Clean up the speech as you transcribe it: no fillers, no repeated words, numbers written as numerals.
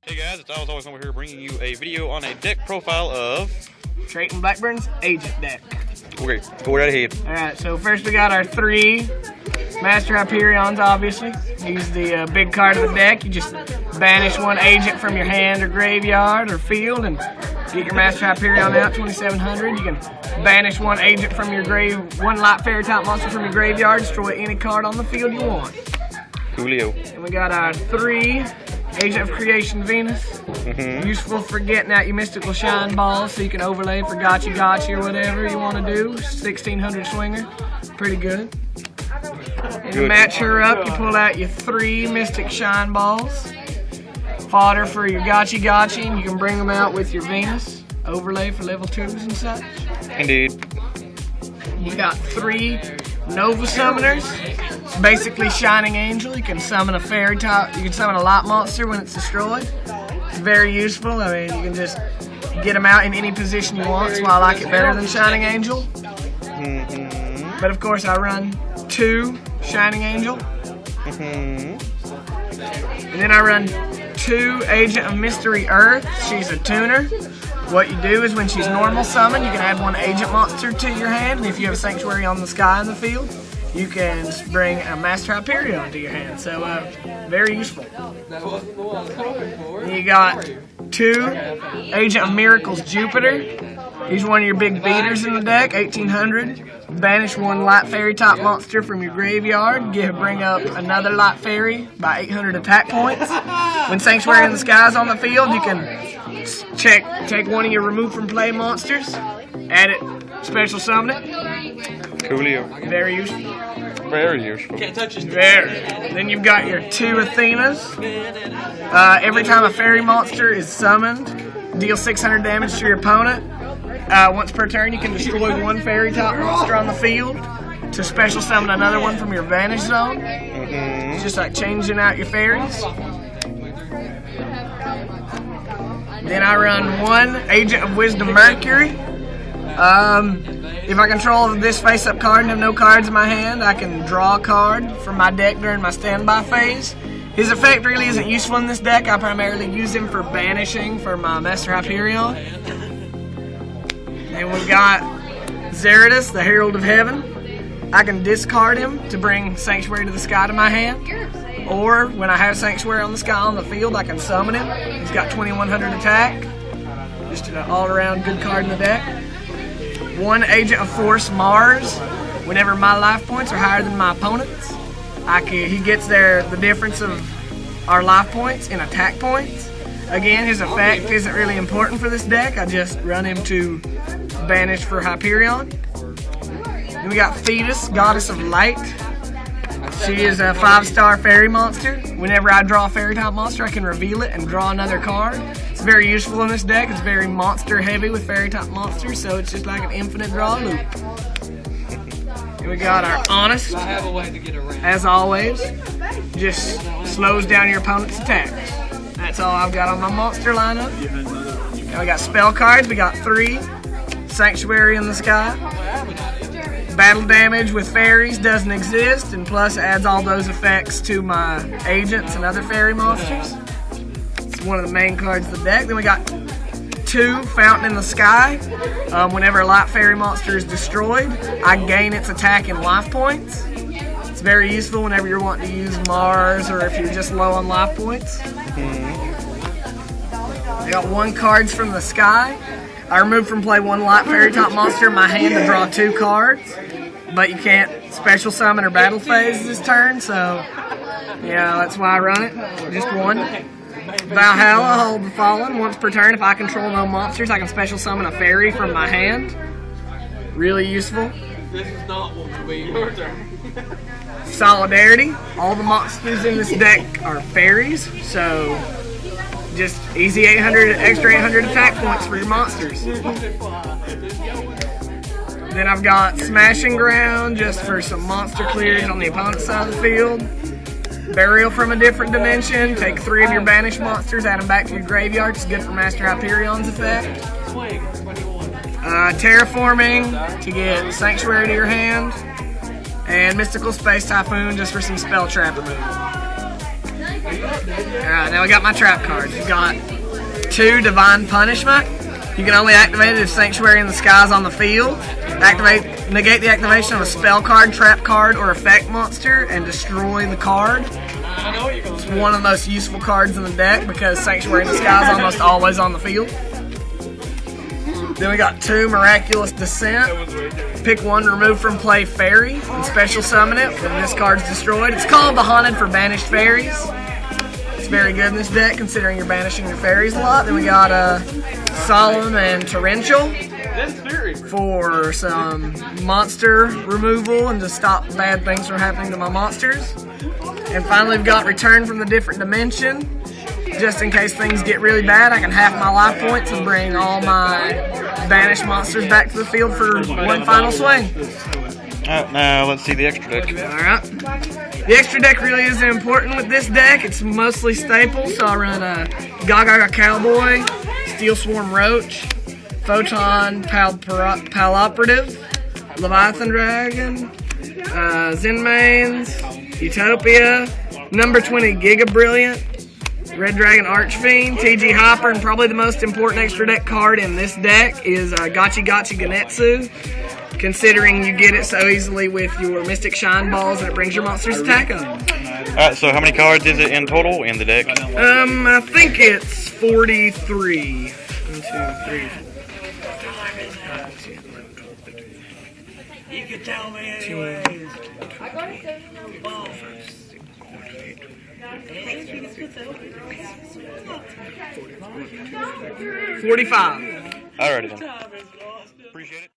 Hey guys, it's Always over here bringing you a video on a deck profile of Trayton Blackburn's Agent deck. Okay, go right ahead. Alright, so first we got our 3 Master Hyperions, obviously. He's the big card of the deck. You just banish 1 agent from your hand or graveyard or field and get your Master Hyperion out, 2700. You can banish 1 agent from your one light fairy type monster from your graveyard, destroy any card on the field you want. Coolio. And we got our 3 Agent of Creation Venus. Useful for getting out your mystical shine balls so you can overlay for gotcha or whatever you want to do. 1600 swinger. Pretty good. And to match her up, you pull out your 3 mystic shine balls. Fodder for your gotcha and you can bring them out with your Venus. Overlay for level 2s and such. Indeed. You got 3 Nova Summoners. It's basically Shining Angel. You can summon a fairy type. You can summon a light monster when it's destroyed. It's very useful. I mean, you can just get them out in any position you want. That's why I like it better than Shining Angel. But of course, I run 2 Shining Angel. And then I run 2 Agent of Mystery Earth. She's a tuner. What you do is when she's normal summoned, you can add 1 agent monster to your hand, and if you have a Sanctuary on the Sky in the field, you can bring a Master Hyperion to your hand. So, very useful. And you got 2 Agent of Miracles Jupiter. He's one of your big beaters in the deck, 1800. Banish 1 light fairy type monster from your graveyard. Bring up another light fairy by 800 attack points. When Sanctuary in the Sky is on the field, you can take 1 of your remove from play monsters, add it, special summon it. Coolio. Very useful. Very useful. Can't touch his Then you've got your 2 Athenas. Every time a fairy monster is summoned, deal 600 damage to your opponent. Once per turn, you can destroy 1 fairy type monster on the field to special summon another one from your vanish zone. It's just like changing out your fairies. Then I run 1 Agent of Wisdom Mercury. If I control this face-up card and have no cards in my hand, I can draw a card from my deck during my standby phase. His effect really isn't useful in this deck. I primarily use him for banishing for my Master Hyperion. And we've got Zeradus, the Herald of Heaven. I can discard him to bring Sanctuary to the Sky to my hand. Or, when I have Sanctuary on the Sky on the field, I can summon him. He's got 2100 attack. Just an all-around good card in the deck. 1 Agent of Force Mars. Whenever my life points are higher than my opponent's, he gets the difference of our life points in attack points. Again, his effect isn't really important for this deck. I just run him to banish for Hyperion. Then we got Thetis, Goddess of Light. She is a 5-star fairy monster. Whenever I draw a fairy type monster, I can reveal it and draw another card. It's very useful in this deck. It's very monster heavy with fairy type monsters, so it's just like an infinite draw loop. And we got our Honest. As always, just slows down your opponent's attacks. That's all I've got on my monster lineup. Now we got spell cards. We got 3 Sanctuary in the Sky. Battle damage with fairies doesn't exist, and plus adds all those effects to my agents and other fairy monsters. It's one of the main cards of the deck. Then we got 2 Fountain in the Sky. Whenever a light fairy monster is destroyed, I gain its attack and life points. It's very useful whenever you're wanting to use Mars or if you're just low on life points. I got 1 Cards from the Sky. I remove from play 1 light fairy type monster in my hand to draw 2 cards, but you can't special summon or battle phase this turn, so yeah, that's why I run it. Just 1. Valhalla, Hold the Fallen. Once per turn, if I control no monsters, I can special summon a fairy from my hand. Really useful. This is not what will be your turn. Solidarity. All the monsters in this deck are fairies, so just easy extra 800 attack points for your monsters. Then I've got Smashing Ground, just for some monster clears on the opponent's side of the field. Burial from a Different Dimension. Take 3 of your banished monsters, add them back to your graveyard. It's good for Master Hyperion's effect. Terraforming to get Sanctuary to your hand. And Mystical Space Typhoon just for some spell trap removal. Alright, now we got my trap cards. We've got 2 Divine Punishment. You can only activate it if Sanctuary in the Sky is on the field. Negate the activation of a spell card, trap card, or effect monster and destroy the card. It's one of the most useful cards in the deck because Sanctuary in the Sky is almost always on the field. Then we got 2 Miraculous Descent. Pick 1, remove from play Fairy, and special summon it when this card's destroyed. It's called the Haunted for Banished Fairies. It's very good in this deck considering you're banishing your fairies a lot. Then we got Solemn and Torrential for some monster removal and to stop bad things from happening to my monsters. And finally we've got Return from the Different Dimension. Just in case things get really bad, I can half my life points and bring all my banished monsters back to the field for one final swing. Alright, now let's see the extra deck. Alright. The extra deck really isn't important with this deck. It's mostly staples, so I run a Gaga Cowboy, Steel Swarm Roach, Photon Paloperative, Leviathan Dragon, Zenmains, Utopia, number 20 Giga Brilliant, Red Dragon Archfiend, TG Hopper, and probably the most important extra deck card in this deck is Gachi Gachi Ganetsu, considering you get it so easily with your Mystic Shine Balls and it brings your monster's attack up. Alright, so how many cards is it in total in the deck? I think it's 43. 1, 2, 3. You can tell me anyways. 45. Alrighty then. Appreciate it.